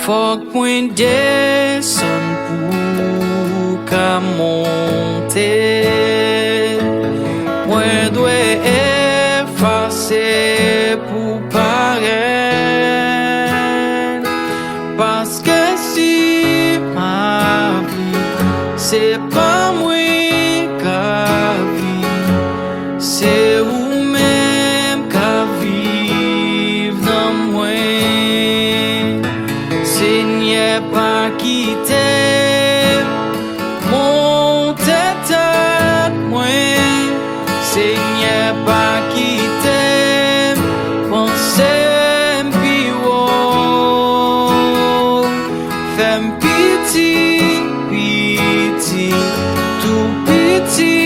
Fok mwen deson pou ka monte. Mwen dwe efase pou paren. Paske si ma vi, se pa mwen ka vi, se ou même ka viv nan mwen. Senyè pa Kite'M, Monte Tèt Mwen. Senyè pa Kite'M, pensem pi wou. Fem piti, piti, tout piti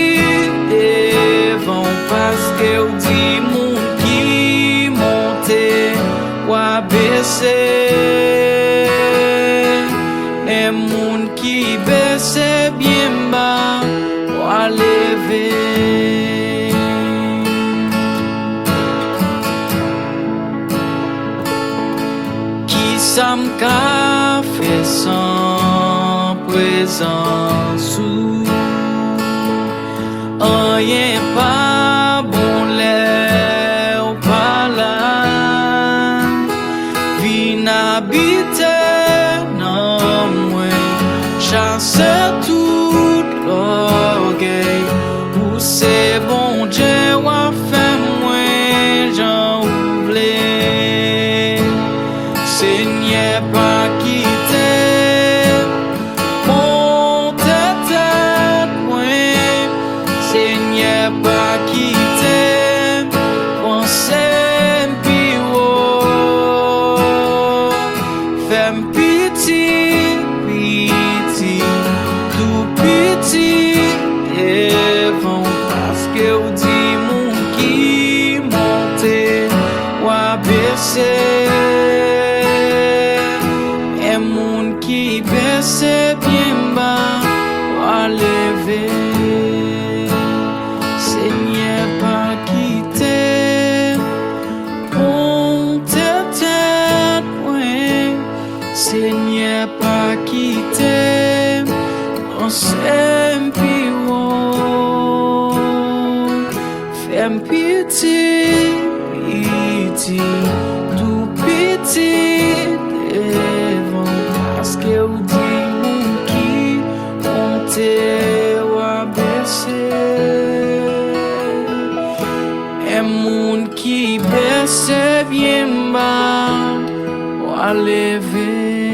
devan. Paske ou di moun ki monte wabese. Et moun ki bese bien bas wa leve. Ki sa m'ka fe sans présence ou rien pas bon lè ou pas là. Vin abite chasse tout l'orgueil, ou c'est bon Dieu wa fait moins j'en oublie. Senyè pa Kite'M, Monte Tèt Mwen. Senyè pa Kite'M, pensem pi wou. Fem piti, tout petit devant. Paske ou di moun ki monte wabese. Et moun ki bese bien bas wa leve. Senyè pa Kite'M, Monte Tèt Mwen. Senyè pa Kite'M, pensem pi wou. Fem piti, piti, tout piti devan. Paske ou di moun ki monte wabese. Et moun ki bese bien bas wa leve.